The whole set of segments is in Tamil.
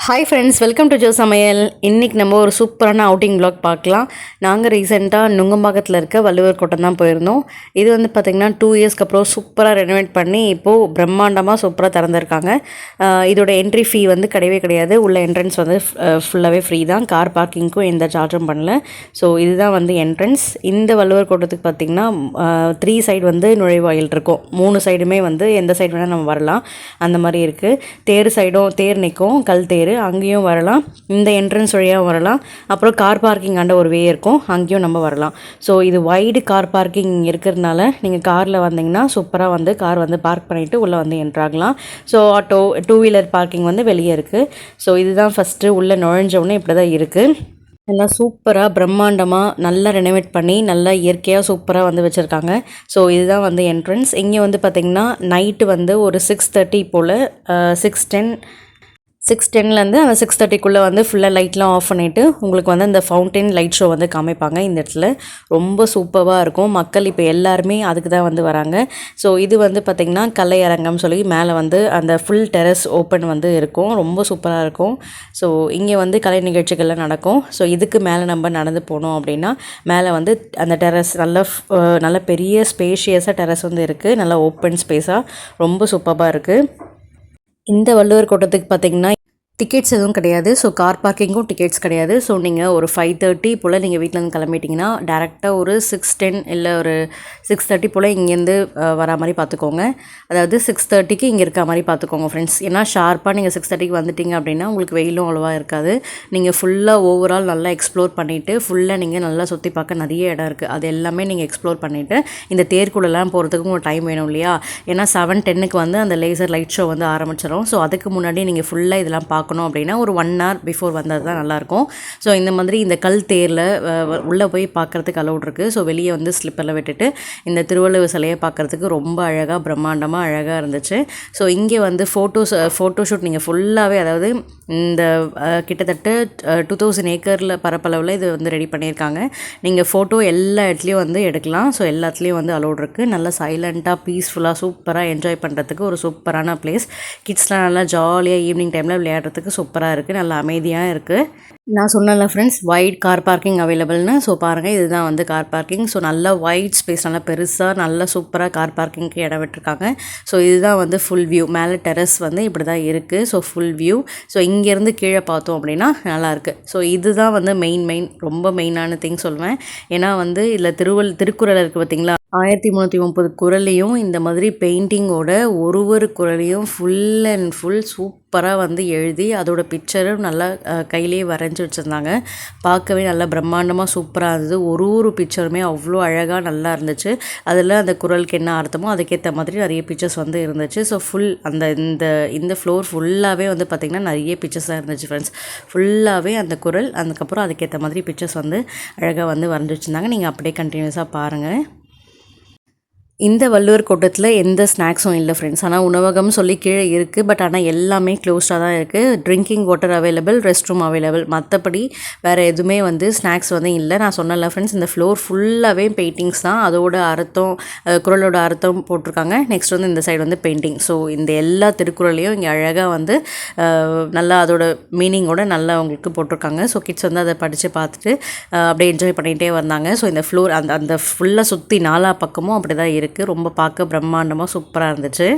Hi friends, welcome to Joe சமையல். இன்றைக்கி நம்ம ஒரு சூப்பரான அவுட்டிங் vlog பார்க்கலாம். நாங்கள் ரீசெண்டாக நுங்கம்பாக்கத்தில் இருக்க வள்ளுவர் கோட்டம் தான் போயிருந்தோம். இது வந்து பார்த்திங்கன்னா 2 இயர்ஸ்க்கு அப்புறம் சூப்பராக ரெனோவேட் பண்ணி இப்போது பிரம்மாண்டமாக சூப்பராக திறந்துருக்காங்க. இதோட என்ட்ரி ஃபீ வந்து கிடையவே கிடையாது. உள்ள என்ட்ரன்ஸ் வந்து ஃபுல்லாகவே ஃப்ரீ தான். கார் பார்க்கிங்க்கும் எந்த சார்ஜும் பண்ணல. ஸோ இதுதான் வந்து என்ட்ரன்ஸ். இந்த வள்ளுவர் கோட்டத்துக்கு பார்த்திங்கன்னா 3 சைடு வந்து நுழைவாயில் இருக்கும். 3 சைடுமே வந்து எந்த சைடு வேணால் நம்ம வரலாம், அந்த மாதிரி இருக்குது. தேர் சைடும் தேர் நிற்கும், கல் தேர், அங்கேயும் வரலாம். இந்த என்ட்ரன்ஸ் வழியாக வரலாம். அப்புறம் கார் பார்க்கிங் ஆண்ட ஒரு வே இருக்கும், அங்கேயும் நம்ம வரலாம். ஸோ இது வைடு கார் பார்க்கிங் இருக்கிறதுனால நீங்கள் காரில் வந்தீங்கன்னா சூப்பராக வந்து கார் வந்து பார்க் பண்ணிவிட்டு உள்ளே வந்து என்ட்ராகலாம். ஸோ ஆட்டோ 2 வீலர் பார்க்கிங் வந்து வெளியே இருக்குது. ஸோ இதுதான் ஃபஸ்ட்டு உள்ளே நுழைஞ்சவுடனே இப்படி தான் இருக்குது. எல்லாம் சூப்பராக பிரம்மாண்டமாக நல்லா ரெனோவேட் பண்ணி நல்லா இயற்கையாக சூப்பராக வந்து வச்சுருக்காங்க. ஸோ இதுதான் வந்து என்ட்ரன்ஸ். இங்கே வந்து பார்த்திங்கன்னா நைட்டு வந்து ஒரு 6:30 போல் 6:10லேருந்து அந்த 6:30க்குள்ளே வந்து ஃபுல்லாக லைட்லாம் ஆஃப் பண்ணிவிட்டு உங்களுக்கு வந்து அந்த ஃபவுண்டைன் லைட் ஷோ வந்து காமிப்பாங்க. இந்த இடத்துல ரொம்ப சூப்பராக இருக்கும். மக்கள் இப்போ எல்லாருமே அதுக்கு தான் வந்து வராங்க. ஸோ இது வந்து பார்த்திங்கன்னா கலையரங்கம் சொல்லி மேலே வந்து அந்த ஃபுல் டெரஸ் ஓப்பன் வந்து இருக்கும். ரொம்ப சூப்பராக இருக்கும். ஸோ இங்கே வந்து கலை நிகழ்ச்சிகள்லாம் நடக்கும். ஸோ இதுக்கு மேலே நம்ம நடந்து போனோம் அப்படின்னா மேலே வந்து அந்த டெரஸ் நல்ல பெரிய ஸ்பேஷியஸாக டெரஸ் வந்து இருக்குது. நல்லா ஓப்பன் ஸ்பேஸாக ரொம்ப சூப்பராக இருக்குது. இந்த வள்ளுவர் கோட்டத்துக்கு பார்த்திங்கன்னா டிக்கெட்ஸ் எதுவும் கிடையாது. ஸோ கார் பார்க்கிங்கும் டிக்கெட்ஸ் கிடையாது. ஸோ நீங்கள் ஒரு 5:30 போல் நீங்கள் வீட்டிலேருந்து கிளம்பிட்டிங்கன்னா டேரெக்டாக ஒரு 6:10 இல்லை ஒரு 6:30 போல் இங்கேருந்து வரா மாதிரி பார்த்துக்கோங்க. அதாவது 6:30க்கு இங்கே இருக்க மாதிரி பார்த்துக்கோங்க ஃப்ரெண்ட்ஸ். ஏன்னா ஷார்ப்பாக நீங்கள் 6:30க்கு வந்துட்டிங்க அப்படின்னா உங்களுக்கு வெயிலும் அவ்வளோவா இருக்காது. நீங்கள் ஃபுல்லாக ஓவரால் நல்லா எக்ஸ்ப்ளோர் பண்ணிவிட்டு ஃபுல்லாக நீங்கள் நல்லா சுற்றி பார்க்க நிறைய இடம் இருக்குது. அது எல்லாமே நீங்கள் எக்ஸ்ப்ளோர் பண்ணிவிட்டு இந்த தேர்க்குள்ளெல்லாம் போகிறதுக்கும் ஒரு டைம் வேணும் இல்லையா? ஏன்னா 7:10க்கு வந்து அந்த லேசர் லைட் ஷோ வந்து ஆரம்பிச்சிடும். ஸோ அதுக்கு முன்னாடி நீங்கள் ஃபுல்லாக இதெல்லாம் பார்க்கணும் அப்படின்னா ஒரு 1 hour பிஃபோர் வந்தது தான் நல்லாயிருக்கும். ஸோ இந்த மாதிரி இந்த கல் தேரில் உள்ளே போய் பார்க்குறதுக்கு அலௌட் இருக்குது. ஸோ வெளியே வந்து ஸ்லிப்பரில் விட்டுட்டு இந்த சிலையை பார்க்குறதுக்கு ரொம்ப அழகாக பிரம்மாண்டமாக அழகாக இருந்துச்சு. ஸோ இங்கே வந்து ஃபோட்டோஷூட் நீங்கள் ஃபுல்லாகவே, அதாவது இந்த கிட்டத்தட்ட 2000 ஏக்கரில் பரப்பளவில் இது வந்து ரெடி பண்ணியிருக்காங்க. நீங்கள் ஃபோட்டோ எல்லா இடத்துலையும் வந்து எடுக்கலாம். ஸோ எல்லாத்துலேயும் வந்து அலௌட் இருக்குது. நல்லா சைலண்ட்டாக பீஸ்ஃபுல்லாக சூப்பராக என்ஜாய் பண்ணுறதுக்கு ஒரு சூப்பரான பிளேஸ். கிட்ஸ்லாம் நல்லா ஜாலியாக ஈவினிங் டைமில் விளையாடுறதுக்கு சூப்பராக இருக்குது. நல்லா அமைதியாக இருக்குது. நான் சொன்னேன்ல ஃப்ரெண்ட்ஸ், வைட் கார் பார்க்கிங் அவைலபிள்னு. ஸோ பாருங்கள், இதுதான் வந்து கார் பார்க்கிங். ஸோ நல்லா வைட் ஸ்பேஸ், நல்லா பெருசாக நல்லா சூப்பராக கார் பார்க்கிங்க்கு இடம் விட்டுருக்காங்க. ஸோ இதுதான் வந்து ஃபுல் வியூ. மேலே டெரஸ் வந்து இப்படி தான் இருக்குது. So full view. ஸோ இங்கேருந்து கீழே பார்த்தோம் அப்படின்னா நல்லாயிருக்கு. ஸோ இதுதான் வந்து மெயின் ரொம்ப மெயினான திங் சொல்லுவேன். ஏன்னா வந்து இதில் திருக்குறள் இருக்குது பார்த்திங்களா? 1330 குறளையும் இந்த மாதிரி பெயிண்டிங்கோட ஒரு குறளையும் ஃபுல் அண்ட் ஃபுல் சூப்பராக வந்து எழுதி அதோட பிக்சரும் நல்லா கையிலே வரைஞ்சி வச்சுருந்தாங்க. பார்க்கவே நல்லா பிரம்மாண்டமாக சூப்பராக இருந்தது. ஒரு பிக்சருமே அவ்வளோ அழகாக நல்லா இருந்துச்சு. அதில் அந்த குறளுக்கு என்ன அர்த்தமோ அதுக்கேற்ற மாதிரி நிறைய பிக்சர்ஸ் வந்து இருந்துச்சு. ஸோ ஃபுல் இந்த ஃப்ளோர் ஃபுல்லாகவே வந்து பார்த்திங்கன்னா நிறைய பிக்சர்ஸாக இருந்துச்சு ஃப்ரெண்ட்ஸ். ஃபுல்லாகவே அந்த குறள், அதுக்கப்புறம் அதுக்கேற்ற மாதிரி பிக்சர்ஸ் வந்து அழகாக வந்து வரைஞ்சி வச்சுருந்தாங்க. நீங்கள் அப்படியே கண்டினியூஸாக பாருங்கள். இந்த வள்ளுவர் கோட்டத்தில் எந்த ஸ்நாக்ஸும் இல்லை ஃப்ரெண்ட்ஸ். ஆனால் உணவகம் சொல்லி கீழே இருக்குது. பட் ஆனால் எல்லாமே க்ளோஸ்டாக தான் இருக்குது. Drinking water available, rest room available. மற்றபடி வேறு எதுவுமே வந்து ஸ்நாக்ஸ் வந்து இல்லை. நான் சொன்னல ஃப்ரெண்ட்ஸ், இந்த ஃப்ளோர் ஃபுல்லாகவே பெயிண்டிங்ஸ் தான். அதோட அர்த்தம், குறளோட அர்த்தம் போட்டிருக்காங்க. நெக்ஸ்ட் வந்து இந்த சைடு வந்து பெயிண்டிங். ஸோ இந்த எல்லா திருக்குறளையும் இங்கே அழகாக வந்து நல்லா அதோட மீனிங்கோட நல்லா அவங்களுக்கு போட்டிருக்காங்க. ஸோ கிட்ஸ் வந்து அதை படித்து பார்த்துட்டு அப்படியே என்ஜாய் பண்ணிகிட்டே வந்தாங்க. ஸோ இந்த ஃப்ளோர் அந்த ஃபுல்லாக சுற்றி 4 பக்கமும் அப்படி தான் இருக்குது. ரொம்ப பார்க்க பிரம்மாண்டமாக சூப்பராக இருந்துச்சு.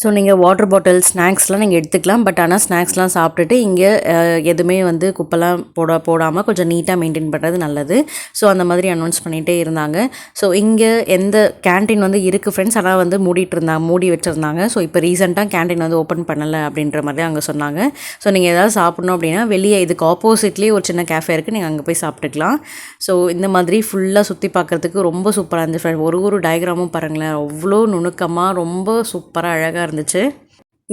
ஸோ நீங்கள் வாட்டர் பாட்டில், ஸ்நாக்ஸ்லாம் நீங்கள் எடுத்துக்கலாம். பட் ஆனால் ஸ்நாக்ஸ்லாம் சாப்பிட்டுட்டு இங்கே எதுவுமே வந்து குப்பைலாம் போடாமல் கொஞ்சம் நீட்டாக மெயின்டைன் பண்ணுறது நல்லது. ஸோ அந்த மாதிரி அனௌன்ஸ் பண்ணிகிட்டே இருந்தாங்க. ஸோ இங்கே எந்த கேன்டீன் வந்து இருக்குது ஃப்ரெண்ட்ஸ், ஆனால் வந்து மூடி வச்சுருந்தாங்க. ஸோ இப்போ ரீசெண்டாக கேன்டீன் வந்து ஓப்பன் பண்ணலை அப்படின்ற மாதிரி அங்கே சொன்னாங்க. ஸோ நீங்கள் ஏதாவது சாப்பிட்ணும் அப்படின்னா வெளியே இதுக்கு ஆப்போசிட்லேயே ஒரு சின்ன கேஃபே இருக்குது, நீங்கள் அங்கே போய் சாப்பிட்டுக்கலாம். ஸோ இந்த மாதிரி ஃபுல்லாக சுற்றி பார்க்குறதுக்கு ரொம்ப சூப்பராக இருந்துச்சு ஃப்ரெண்ட்ஸ். ஒரு டயக்ராமும் பாருங்களேன், அவ்வளோ நுணுக்கமாக ரொம்ப சூப்பராக அழகாக இருந்துச்சு.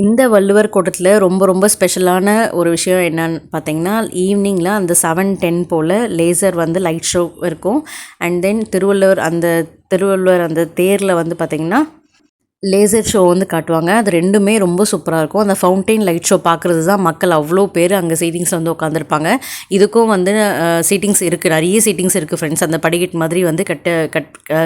இந்த வள்ளுவர் கோட்டத்தில் ரொம்ப ஸ்பெஷலான ஒரு விஷயம் என்னன்னு பார்த்தீங்கன்னா, ஈவினிங்கில் அந்த 7:10 போல் லேசர் வந்து லைட் ஷோ இருக்கும். அண்ட் தென் திருவள்ளுவர் அந்த தேரில் வந்து பார்த்திங்கன்னா லேசர் ஷோ வந்து காட்டுவாங்க. அது 2மே ரொம்ப சூப்பரா இருக்கும். அந்த ஃபவுண்டைன் லைட் ஷோ பார்க்குறது தான் மக்கள் அவ்வளோ பேர் அங்கே சீட்டிங்ஸில் வந்து உட்காந்துருப்பாங்க. இதுக்கும் வந்து சீட்டிங்ஸ் இருக்குது, நிறைய சீட்டிங்ஸ் இருக்குது ஃப்ரெண்ட்ஸ். அந்த படிக்கட்டு மாதிரி வந்து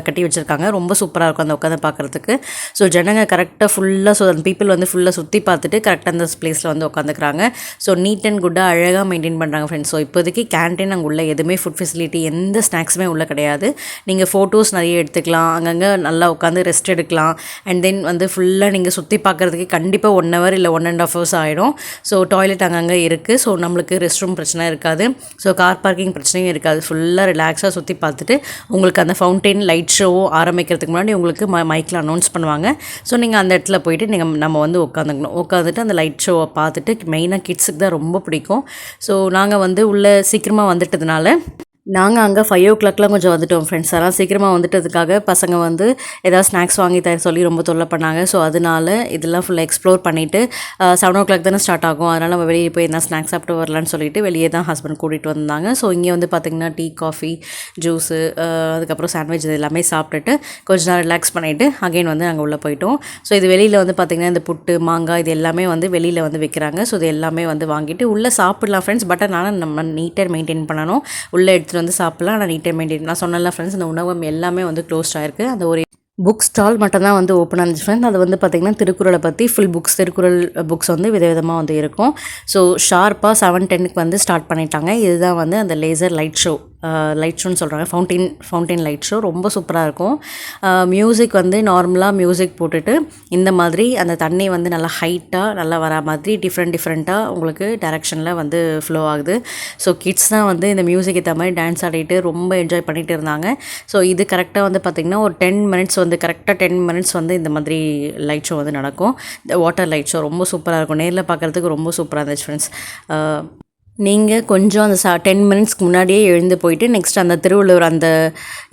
கட்டி வச்சுருக்காங்க. ரொம்ப சூப்பராக இருக்கும் அந்த உட்காந்து பார்க்குறதுக்கு. ஸோ ஜனங்க கரெக்டாக ஃபுல்லாக அந்த பீப்புள் வந்து ஃபுல்லாக சுற்றி பார்த்துட்டு கரெக்டாக அந்த பிளேஸில் வந்து உட்காந்துக்கிறாங்க. ஸோ நீட் அண்ட் குட்டாக அழகாக மெயின்டைன் பண்ணுறாங்க ஃப்ரெண்ட்ஸ். ஸோ இப்போதைக்கு கேன்டீன் அங்கே உள்ள எதுவுமே ஃபுட் ஃபெசிலிட்டி எந்த ஸ்நாக்ஸுமே உள்ள கிடையாது. நீங்கள் ஃபோட்டோஸ் நிறைய எடுத்துக்கலாம், அங்கங்கே நல்லா உட்காந்து ரெஸ்ட் எடுக்கலாம். அண்ட் தென் வந்து ஃபுல்லாக நீங்கள் சுற்றி பார்க்குறதுக்கு கண்டிப்பாக 1 hour இல்லை 1.5 hours ஆகிடும். ஸோ டாய்லெட் அங்கங்கே இருக்குது. ஸோ நம்மளுக்கு ரெஸ்ட் ரூம் பிரச்சனை இருக்காது. ஸோ கார் பார்க்கிங் பிரச்சனையும் இருக்காது. ஃபுல்லாக ரிலாக்ஸாக சுற்றி பார்த்துட்டு உங்களுக்கு அந்த ஃபவுண்டைன் லைட் ஷோ ஆரம்பிக்கிறதுக்கு முன்னாடி உங்களுக்கு மைக்கில் அனௌன்ஸ் பண்ணுவாங்க. ஸோ நீங்கள் அந்த இடத்துல போயிட்டு நம்ம வந்து உட்காந்துட்டு அந்த லைட் ஷோவை பார்த்துட்டு மெயினாக கிட்ஸுக்கு தான் ரொம்ப பிடிக்கும். ஸோ நாங்கள் வந்து உள்ளே சீக்கிரமாக வந்துட்டதுனால நாங்கள் அங்கே 5 o'clockலாம் கொஞ்சம் வந்துவிட்டோம் ஃப்ரெண்ட்ஸ். அதெல்லாம் சீக்கிரமாக வந்துட்டதுக்காக பசங்க வந்து ஏதாவது ஸ்நாக்ஸ் வாங்கி தர சொல்லி ரொம்ப தொல்லை பண்ணாங்க. ஸோ அதனால இதெல்லாம் ஃபுல்லாக எக்ஸ்ப்ளோர் பண்ணிவிட்டு 7 o'clock தானே ஸ்டார்ட் ஆகும். அதனால் நம்ம வெளியே போய் என்ன ஸ்நாக்ஸ் சாப்பிட்டு வரலான்னு சொல்லிட்டு வெளியே தான் ஹஸ்பண்ட் கூட்டிகிட்டு வந்தாங்க. ஸோ இங்கே வந்து பார்த்திங்கன்னா டீ, காஃபி, ஜூஸு, அதுக்கப்புறம் சாண்ட்விச் இது எல்லாமே சாப்பிட்டுட்டு கொஞ்சம் நேரம் ரிலாக்ஸ் பண்ணிவிட்டு அகைன் வந்து நாங்கள் உள்ளே போயிட்டோம். ஸோ இது வெளியில் வந்து பார்த்திங்கன்னா இந்த புட்டு, மாங்காய் இது எல்லாமே வந்து வெளியில் வந்து விற்கிறாங்க. ஸோ இது எல்லாமே வந்து வாங்கிட்டு உள்ளே சாப்பிட்லாம் ஃப்ரெண்ட்ஸ். பட் அதனால் நம்ம நீட்டாக மெயின்டைன் பண்ணணும். உள்ளே எடுத்துகிட்டு வந்து சாப்பிடலாம். ஆனால் நீட்டாக மெயின்டைன் நான் சொன்னல ஃப்ரெண்ட்ஸ், இந்த உணவகம் எல்லாமே வந்து க்ளோஸ்ட் ஆகிருக்கு. அந்த ஒரு புக் ஸ்டால் மட்டும்தான் வந்து ஓப்பன் ஆனிச்சு ஃப்ரெண்ட்ஸ். அது வந்து பார்த்திங்கன்னா திருக்குறளை பற்றி ஃபுல் புக்ஸ், திருக்குறள் புக்ஸ் வந்து விதவிதமாக வந்து இருக்கும். ஸோ ஷார்ப்பாக 7:10 வந்து ஸ்டார்ட் பண்ணிட்டாங்க. இதுதான் வந்து அந்த லேசர் லைட் ஷோன்னு சொல்கிறாங்க. ஃபவுண்டைன் லைட் ஷோ ரொம்ப சூப்பராக இருக்கும். மியூசிக் வந்து நார்மலாக மியூசிக் போட்டுட்டு இந்த மாதிரி அந்த தண்ணி வந்து நல்லா ஹைட்டாக நல்லா வர மாதிரி டிஃப்ரெண்ட்டாக உங்களுக்கு டைரெக்ஷனில் வந்து ஃப்ளோ ஆகுது. ஸோ கிட்ஸ் தான் வந்து இந்த மியூசிக் ஏற்ற மாதிரி டான்ஸ் ஆடிட்டு ரொம்ப என்ஜாய் பண்ணிகிட்டு இருந்தாங்க. ஸோ இது கரெக்டாக வந்து பார்த்திங்கன்னா ஒரு 10 minutes வந்து கரெக்டாக 10 minutes வந்து இந்த மாதிரி லைட் ஷோ வந்து நடக்கும். இந்த வாட்டர் லைட் ஷோ ரொம்ப சூப்பராக இருக்கும். நேரில் பார்க்குறதுக்கு ரொம்ப சூப்பராக இருந்துச்சு ஃப்ரெண்ட்ஸ். நீங்கள் கொஞ்சம் அந்த 10 minutesக்கு முன்னாடியே எழுந்து போயிட்டு நெக்ஸ்ட் அந்த திருவள்ளுவர் அந்த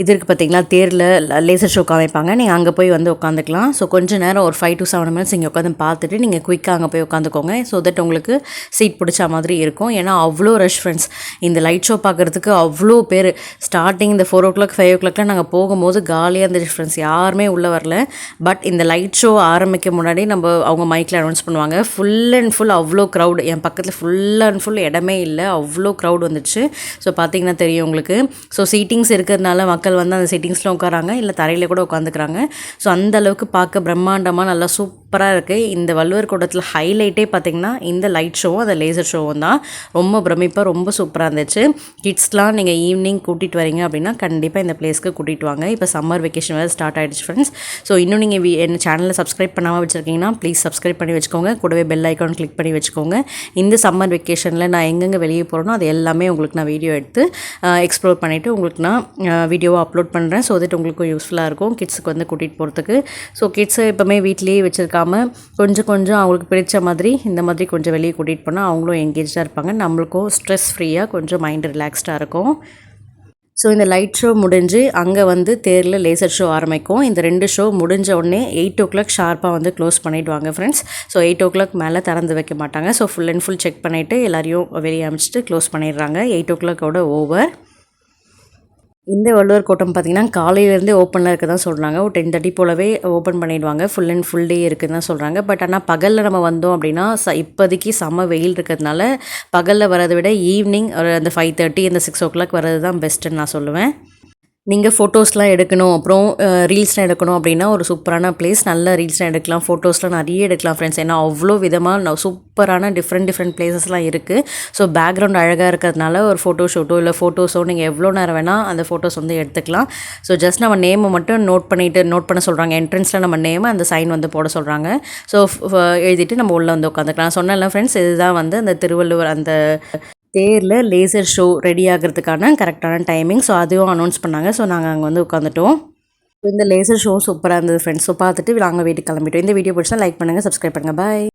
இது இருக்குது பார்த்தீங்களா, தேரில் லேசர் ஷோ காமிப்பாங்க. நீங்கள் அங்கே போய் வந்து உட்காந்துக்கலாம். ஸோ கொஞ்சம் நேரம் ஒரு 5 to 7 minutes இங்கே உட்காந்து பார்த்துட்டு நீங்கள் குயிக்காக அங்கே போய் உட்காந்துக்கோங்க. ஸோ தட் உங்களுக்கு சீட் பிடிச்ச மாதிரி இருக்கும். ஏன்னா அவ்வளோ ரஷ் ஃப்ரெண்ட்ஸ். இந்த லைட் ஷோ பார்க்குறதுக்கு அவ்வளோ பேர். ஸ்டார்டிங் இந்த 4 o'clock 5 o'clockலாம் நாங்கள் போகும்போது காலியாக இருந்துச்சு ஃப்ரெண்ட்ஸ். யாருமே உள்ளே வரல. பட் இந்த லைட் ஷோ ஆரம்பிக்க முன்னாடி அவங்க மைக்கில் அனௌன்ஸ் பண்ணுவாங்க. ஃபுல் அண்ட் ஃபுல் அவ்வளோ க்ரௌட். என் பக்கத்தில் ஃபுல் அண்ட் ஃபுல் இடமே இல்லை, அவ்வளோ க்ரௌட் வந்துச்சு. ஸோ பார்த்தீங்கன்னா தெரியும் உங்களுக்கு. ஸோ சீட்டிங்ஸ் இருக்கிறதுனால மக்கள் வந்து அந்த சீட்டிங்ஸில் உட்காராங்க, இல்லை தரையில் கூட உட்காந்துக்கிறாங்க. ஸோ அந்த அளவுக்கு பார்க்க பிரம்மாண்டமாக நல்லா சூப்பராக இருக்குது. இந்த வள்ளுவர் கூடத்தில் ஹைலைட்டே பார்த்திங்கன்னா இந்த லைட் ஷோவும் அந்த லேசர் ஷோவும் தான். ரொம்ப பிரமிப்பாக ரொம்ப சூப்பராக இருந்துச்சு. கிட்ஸ்லாம் நீங்கள் ஈவினிங் கூட்டிகிட்டு வரீங்க அப்படின்னா கண்டிப்பாக இந்த பிளேஸ்க்கு கூட்டிகிட்டு வாங்க. இப்போ சம்மர் வெக்கேஷன் வேறு ஸ்டார்ட் ஆகிடுச்சு ஃப்ரெண்ட்ஸ். ஸோ இன்னும் நீங்கள் என்ன சேனலில் சப்ஸ்கிரைப் பண்ணாமல் வச்சுருக்கீங்கன்னா ப்ளீஸ் சப்ஸ்கிரைப் பண்ணி வச்சுக்கோங்க. கூடவே பெல் ஐக்கான் கிளிக் பண்ணி வச்சுக்கோங்க. இந்த சம்மர் வெக்கேஷனில் நான் எங்கெங்கே வெளியே போகிறோன்னா அது எல்லாமே உங்களுக்கு நான் வீடியோ எடுத்து எக்ஸ்ப்ளோர் பண்ணிவிட்டு உங்களுக்கு நான் வீடியோவை அப்லோட் பண்ணுறேன். ஸோ தட் உங்களுக்கும் யூஸ்ஃபுல்லாக இருக்கும் கிட்ஸுக்கு வந்து கூட்டிகிட்டு போகிறதுக்கு. ஸோ கிட்ஸை எப்போவுமே வீட்லேயே வச்சுருக்காமல் கொஞ்சம் அவங்களுக்கு பிடிச்ச மாதிரி இந்த மாதிரி கொஞ்சம் வெளியே கூட்டிகிட்டு போனால் அவங்களும் என்கேஜாக இருப்பாங்க. நம்மளுக்கும் ஸ்ட்ரெஸ் ஃப்ரீயாக கொஞ்சம் மைண்ட் ரிலாக்ஸ்டாக இருக்கும். ஸோ இந்த லைட் ஷோ முடிஞ்சு அங்கே வந்து தேரில் லேசர் ஷோ ஆரம்பிக்கும். இந்த 2 ஷோ முடிஞ்ச உடனே 8 o'clock ஷார்ப்பாக வந்து க்ளோஸ் பண்ணிவிடுவாங்க ஃப்ரெண்ட்ஸ். ஸோ 8 o'clock மேலே திறந்து வைக்க மாட்டாங்க. So full and full check பண்ணிவிட்டு எல்லாரையும் வெளியே அனுப்பிச்சிட்டு க்ளோஸ் பண்ணிடுறாங்க. 8 o'clock ஓவர். இந்த வள்ளுவர் கோட்டம் பார்த்திங்கன்னா காலையிலேருந்தே ஓப்பனில் இருக்க தான் சொல்கிறாங்க. ஒரு 10:30 போலவே ஓப்பன் பண்ணிடுவாங்க. ஃபுல் அண்ட் ஃபுல் டே இருக்குதுன்னு தான் சொல்கிறாங்க. பட் ஆனால் பகலில் நம்ம வந்தோம் அப்படின்னா இப்போதைக்கு செம்ம வெயில் இருக்கிறதுனால பகலில் வரதை விட ஈவினிங் அந்த 5:30 அந்த 6 o'clock வர்றது தான் பெஸ்ட்டுன்னு நான் சொல்லுவேன். நீங்கள் ஃபோட்டோஸ்லாம் எடுக்கணும், அப்புறம் ரீல்ஸ்லாம் எடுக்கணும் அப்படின்னா ஒரு சூப்பரான பிளேஸ். நல்ல ரீல்ஸ்லாம் எடுக்கலாம், ஃபோட்டோஸ்லாம் நிறைய எடுக்கலாம் ஃப்ரெண்ட்ஸ். ஏன்னா அவ்வளோ விதமாக சூப்பரான டிஃப்ரெண்ட் பிளேசஸ்லாம் இருக்குது. ஸோ பேக்ரவுண்ட் அழகாக இருக்கிறதுனால ஒரு ஃபோட்டோ ஷூட்டோ இல்லை ஃபோட்டோஸோ நீங்கள் எவ்வளோ நேரம் வேணால் அந்த ஃபோட்டோஸ் வந்து எடுத்துக்கலாம். ஸோ ஜஸ்ட் நம்ம நேமை மட்டும் நோட் பண்ண சொல்கிறாங்க. என்ட்ரன்ஸில் நம்ம நேமை அந்த சைன் வந்து போட சொல்கிறாங்க. ஸோ எழுதிட்டு நம்ம உள்ளே வந்து உட்காந்துக்கலாம். சொன்னேன்ல ஃப்ரெண்ட்ஸ், இதுதான் வந்து அந்த திருவள்ளுவர் அந்த தேரில் லேசர் ஷோ ரெடி ஆகிறதுக்கான கரெக்டான டைமிங். ஸோ அதுவும் அனௌன்ஸ் பண்ணாங்க. ஸோ நாங்கள் அங்கே வந்து உட்காந்துட்டோம். இந்த லேசர் ஷோ சூப்பராக இருந்தது ஃப்ரெண்ட்ஸ். ஸோ பார்த்துட்டு நாங்கள் வீட்டுக்கு கிளம்பிட்டோம். இந்த வீடியோ பிடிச்சா லைக் பண்ணுங்கள், சப்ஸ்கிரைப் பண்ணுங்கள். பாய்.